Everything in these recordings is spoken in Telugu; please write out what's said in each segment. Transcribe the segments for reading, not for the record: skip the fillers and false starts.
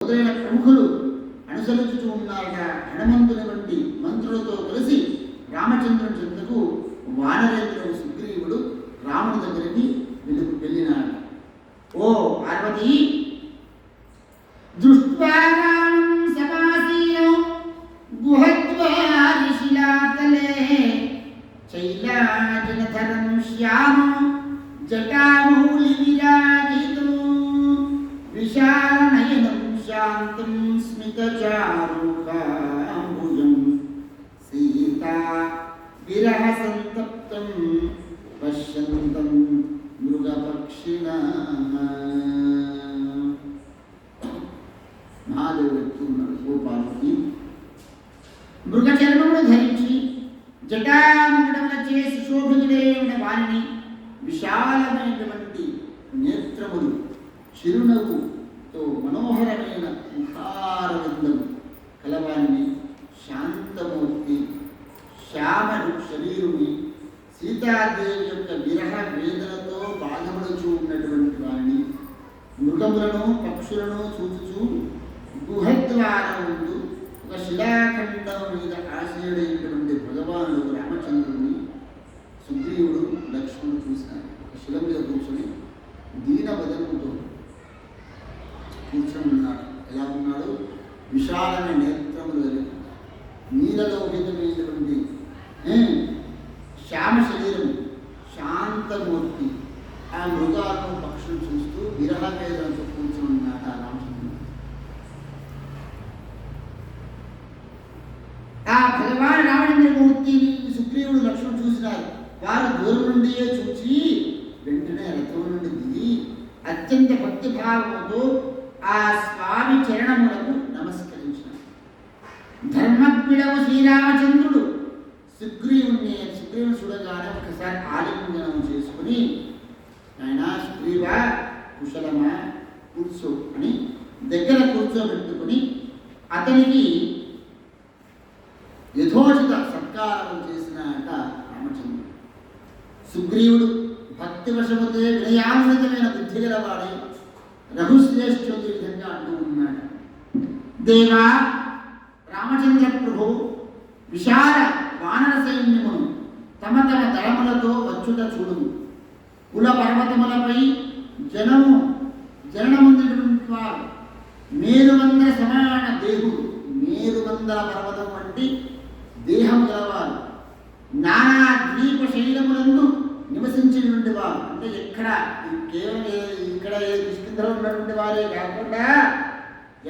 మొదలైన ప్రముఖులు అనుసరించుతూ ఉన్నారట. హనుమంతుని వంటి మంత్రులతో కలిసి రామచంద్రుని చెంతకు వానరేంద్రుడు సుగ్రీవుడు రాముని దగ్గరికి వెళ్ళినాడు. ఓ పార్వతి, దృష్ట్వా రామం సమాసీనం గుహద్వారి శిలాతలే చైలాజనధరం శ్యామం జటామౌళి విరాజితం విశాలనయనం శాంతం స్మితచారుకాంబుజం సీతా విరహ సంతప్తం పశ్యంతం మృగపక్షిణః. మహాదేవుడు చెప్తున్నాడు, ఓ పార్వతి, మృగచర్మమును ధరించి జటాముడములచే సుశోభితుడైన వారిని, విశాలమైనటువంటి నేత్రములు, చిరునవ్వుతో మనోహరమైన ముఖారవిందం కలవారిని, శాంతమూర్తి, శ్యామరు శరీరుని, సీతాదేవి యొక్క విరహ వేదనతో బాధపడుచూ ఉన్నటువంటి వారిని, మృగములను పక్షులను చూచుచూ గుహద్వారం ముందు ఒక శిలాఖండం మీద ఆశయుడైనటువంటి భగవానుడు రామచంద్రుడిని సుగ్రీవుడు లక్ష్మణుడు చూసినారు. ఒక శిల మీద కూర్చొని దీనవదనంతో కూర్చొని ఉన్నాడు. ఎలా ఉన్నాడు? విశాలమైన నేత్రములు కలిగి, నీలలోహితమైనటువంటి శ్యామ శరీరం, శాంతమూర్తి. ఆ మృగాలను పక్షులు చూస్తూ విరహ వేదనతో కూర్చొని ఉన్నాడు ఆ రామచంద్రుడు. ఆ భగవాన్ రామచంద్రమూర్తిని సుగ్రీవుడు లక్ష్మణుడు చూసినారు. వారు దూరం నుండియే చూచి వెంటనే రథం నుండి దిగి అత్యంత భక్తిభావంతో ఆ స్వామి చరణములకు నమస్కరించినారు. ధర్మజ్ఞుడవు శ్రీరామచంద్రుడు సుగ్రీవుని చూడగానే ఒకసారి ఆలింగనం చేసుకుని, ఆయన సుగ్రీవా కుశలమా, కూర్చో అని దగ్గర కూర్చోబెట్టుకుని అతనికి యథోచిత సత్కారం చేసినాట రామచంద్రుడు. సుగ్రీవుడు భక్తివశముతే వినయాన్వితమైన బుద్ధి గలవాడై రఘుశ్రేష్ఠుడు ఈ విధంగా అంటూ ఉన్నాడు, దేవా రామచంద్ర ప్రభు, విశాల వానర సైన్యమును తమ తమ దళములతో వచ్చుట చూడుము. కుల పర్వతములపై జననముందినటువంటి వారు, మేరువందర సమాన దేహుడు, మేరువందర పర్వతం వంటి దేహము గలవారు, నానా ద్వీప శైలములందు నివసించినటువంటి వారు, అంటే కేవలం ఇక్కడ కిష్కింధలో ఉన్నటువంటి వారే కాకుండా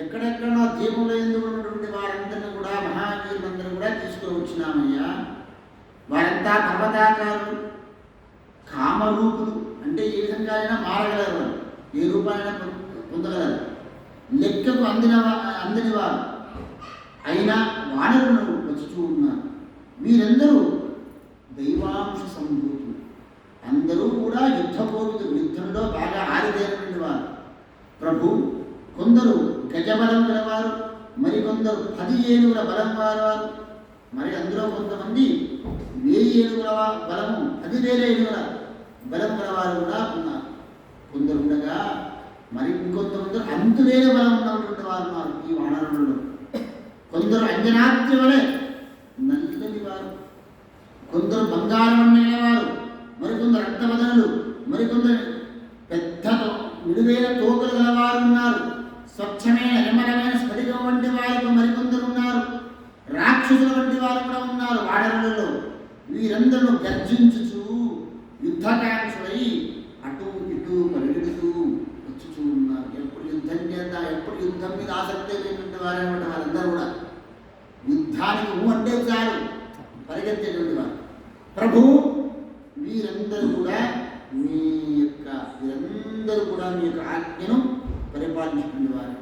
ఎక్కడెక్కడో ద్వీపంలో ఎందుకు ఉన్నటువంటి వారందరినీ కూడా, మహావీరులందరూ కూడా తీసుకొని వచ్చినామయ్యా. వారంతా పర్వతాకారులు, కామరూపులు, అంటే ఏ విధంగా అయినా మారగలరు, వారు ఏ రూపాయన పొందగలరు, లెక్కకు అందని వారు అయినా వానరులను వచ్చుతూ ఉన్నారు. వీరందరూ దైవాంశ సంభూతులు, అందరూ కూడా యుద్ధపోతులు, యుద్ధంలో బాగా ఆరితేరినటువంటి వారు. ప్రభు, కొందరు గజబలం గలవారు, మరికొందరు 10 ఏనుగుల బలం వారు, మరి అందులో కొంతమంది 1000 ఏనుగుల బలము, 10,000 ఏనుగుల బలం గలవారు కూడా ఉన్నారు. కొందరు ఉండగా మరి ఇంకొంతమంది అంతులేని బలం ఉన్నటువంటి వారు ఉన్నారు ఈ వానరులలో. కొందరు అంజనాద్రి వలె నల్లని వారు, కొందరు బంగారం వారు, మరికొందరు రక్తవదనులు, మరికొందరు పెద్ద విడువేల తోకలు గలవారు ఉన్నారు. స్వచ్ఛమైన నిర్మలమైన స్ఫటికం వంటి వారు మరికొందరు ఉన్నారు. రాక్షసుల వంటి వారు కూడా ఉన్నారు వానరులలో. వీరందరూ గర్జించుచు యుద్ధకాంక్షులై అటు ఇటు పరిగెడుతూ వచ్చుచూ ఉన్నారు. ఎప్పుడు యుద్ధం చేద్దాం, ఎప్పుడు యుద్ధం మీద ఆసక్తి లేనటువంటి వారనమాట వారందరూ కూడా. యుద్ధానికి అంటే చాలు పరిగెత్తేటువంటి వారు. ప్రభు, వీరందరూ కూడా మీ యొక్క ఆజ్ఞను పరిపాలించినటువంటి వారు,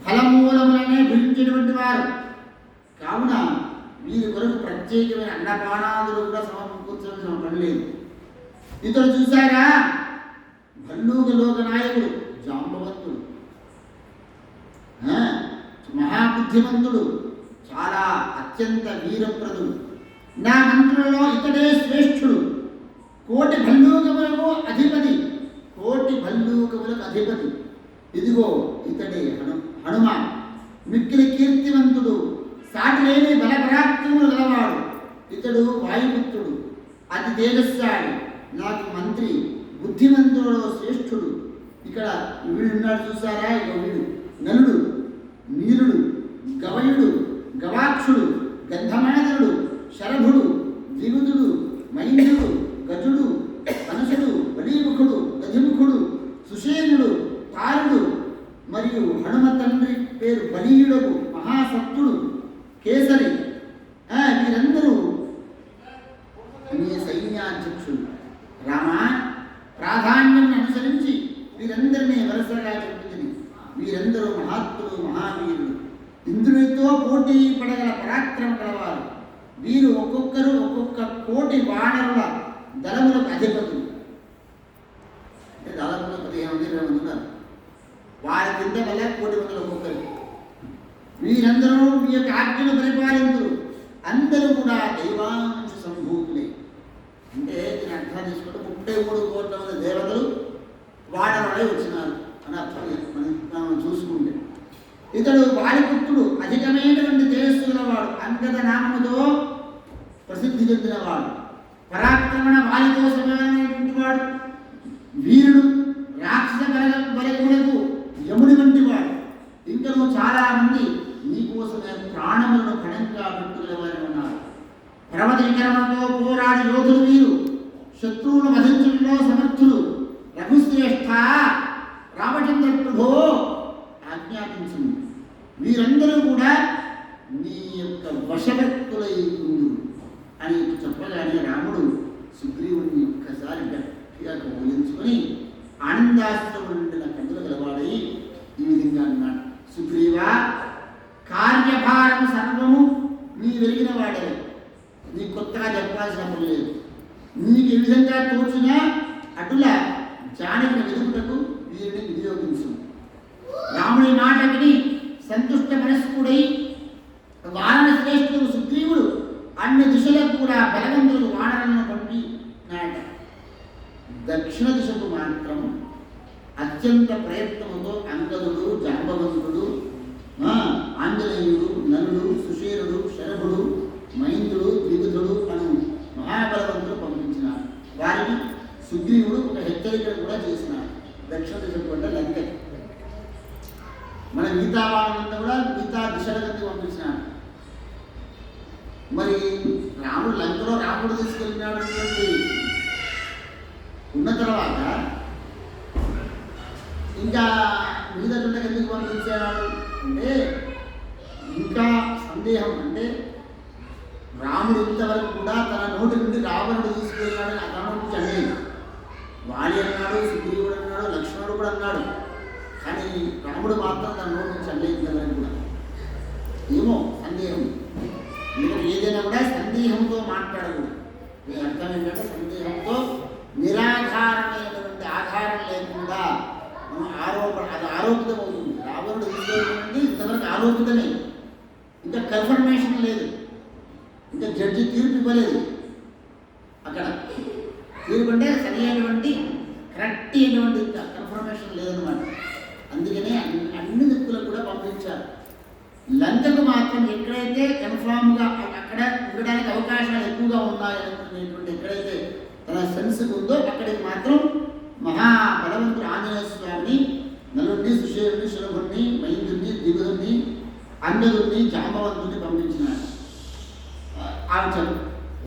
ఫలమూలములనే భుజించినటువంటి వారు కావున వీరి కొరకు ప్రత్యేకమైన అన్నపానాదులు కూడా సమకూర్చాల్సిన పని లేదు. ఇతడు చూశారా, భల్లూక లోక నాయకుడు, జాంబవంతుడు, మహాబుద్ధిమంతుడు, చాలా అత్యంత వీరప్రదుడు. నా మంత్రులలో ఇతడే శ్రేష్ఠుడు. 1,000,000 భల్లూకములకు అధిపతి, 1,000,000 భల్లూకములకు అధిపతి. ఇదిగో ఇతడే హనుమ మిక్కిలి కీర్తివంతుడు, సాటి లేని బలపరాక్రములు గలవాడు. ఇతడు వాయుపుత్రుడు, అతి తేజస్సాడు, నాకు మంత్రి, బుద్ధిమంతులలో శ్రేష్ఠుడు. ఇక్కడ వీడున్నాడు చూసారా, ఇక వీడు నలుడు, నీలుడు, గవయుడు, గవాక్షుడు, గంధమాదరుడు, శరభుడు, ద్విగుదుడు, మైంద్రుడు, గజుడు, కనసుడు, బలీముఖుడు, గజముఖుడు, సుషేనుడు, తారుడు, మరియు హనుమ తండ్రి పేరు బలీయుడు, మహాసత్తుడు, కేసరి. వీరందరూ నీ సైన్యాధ్యక్షుడు. రామ, ప్రాధాన్యం అనుసరించి వీరందరినీ వరుసగా చెప్పింది. వీరందరూ మహాత్ములు, మహావీరులు, ఇంద్రునితో పోటీ పడగల పరాక్రమ కలవారు. వీరు ఒక్కొక్కరు ఒక్కొక్క కోటి వానరుల దళములకు అధిపతులు. దళములకు 15 మంది 20 మంది ఉన్నారు. వారి కింద వల్ల 1,000 మంది ఒక్కొక్కరు. వీరందరూ మీ యొక్క ఆజ్ఞను పరిపాలించరు. అందరూ కూడా దైవాంశ సంభూతులే. అంటే దీని అర్థం తీసుకుంటే 33 కోట్ల మంది దేవతలు వాడవాడే వచ్చినారు అని అర్థం మనం చూసుకుంటే. ఇతడు వాలిపుత్రుడు, అధికమైనటువంటి తేజస్సు గలవాడు, అంగద నామముతో ప్రసిద్ధి చెందినవాడు, పరాక్రమణ వాలితో సమానమైనటువంటి వాడు, వీరుడు, రాక్షస బలములకు యముని వంటి వాడు. ఇంకనూ చాలా మంది నీకోసమే ప్రాణములను కణంగా పెట్టుకునేవారు ఉన్నారు. పర్వత విక్రమంతో పోరాడి యోధులు వీరు, శత్రువును వధించడంలో సమర్థులు. రఘుశ్రేష్ఠ, రామచంద్ర ప్రభో ఆజ్ఞాపించింది. వీరందరూ కూడా నీ యొక్క వశవర్తులై ఉండు అని చెప్పగానే రాముడు సుగ్రీవుడిని ఒక్కసారి గట్టిగా కౌలించుకొని ఆనందాశ్రము నిండిన కన్నులు గలవాడై ఈ విధంగా అన్నాడు. సుగ్రీవా, కార్యభారం సర్వము నీ వెలిగిన వాడే, నీ కొత్తగా చెప్పాల్సిన పని లేదు. నీకు ఏ విధంగా తోచినా అటులా జానకిని వెలుగుటకు వీరిని వినియోగించు. రాముడి మాట విని సంతుష్ట మనస్కుడై వానర శ్రేష్ఠుడు సుగ్రీవుడు అన్ని దిశలకు కూడా బలవంతుడు వానరులను పంపి నాట. దక్షిణ దిశకు మాత్రం అత్యంత ప్రయత్నముతో అంగదుడు, జాంబవంతుడు, ఆంజనేయుడు, నలుడు, సుషేరుడు, శరభుడు, మైంద్రుడు, ద్విగుధుడు అను మహాబలవంతులు పంపించినారు. వారిని సుగ్రీవుడు ఒక హెచ్చరిక కూడా చేసినాడు. దక్షిణ దిశకు అంటే లంక. మన మిగతా వాళ్ళంతా కూడా మిగతా దిశల కింద పంపించినాడు. మరి రాముడు లంకలో రాముడు తీసుకెళ్ళినాడు ఉన్న తర్వాత ఇంకా మిగతా చుట్టకు ఎందుకు పంపించాడు అంటే ఇంకా సందేహం. అంటే రాముడు ఇంతవరకు కూడా తన నోటి నుండి రావణుడు తీసుకెళ్ళాడని తన నుంచి అనేది వాలి అన్నాడు, సుగ్రీవుడు అన్నాడు, లక్ష్మణుడు కూడా అన్నాడు. కానీ రాముడు మాత్రం తన నోటి నుంచి అనలేదు కదని కూడా ఏమో సందేహం. మీరు ఏదైనా కూడా సందేహంతో మాట్లాడకూడదు. దీని అర్థం ఏంటంటే సందేహంతో నిరాధారమైనటువంటి ఆధారం లేకుండా అది ఆరోపితం అవుతుంది. రావణుడు తీసుకెళ్ళి ఇంతవరకు ఆరోపితమే, ఇంకా కన్ఫర్మేషన్ లేదు, ఇంకా జడ్జి తీర్పు ఇవ్వలేదు. అక్కడ తీర్పు అంటే సరి అయినటువంటి కరెక్ట్ అయినటువంటి కన్ఫర్మేషన్ లేదనమాట. అందుకనే అన్ని దిక్కులకు కూడా పంపించారు. లంకకు మాత్రం ఎక్కడైతే కన్ఫామ్గా అక్కడ ఉండడానికి అవకాశాలు ఎక్కువగా ఉన్నాయనేటువంటి ఎక్కడైతే తన సెన్స్ ఉందో అక్కడికి మాత్రం మహాబలవంతుడు ఆంజనేయ స్వామిని, నలుడిని, సుషేరుని, శరభుడిని, మైంద్రుడిని, ద్విగుధుడిని, అంగదుడిని, జాంబవంతుడిని పంపించినాడు.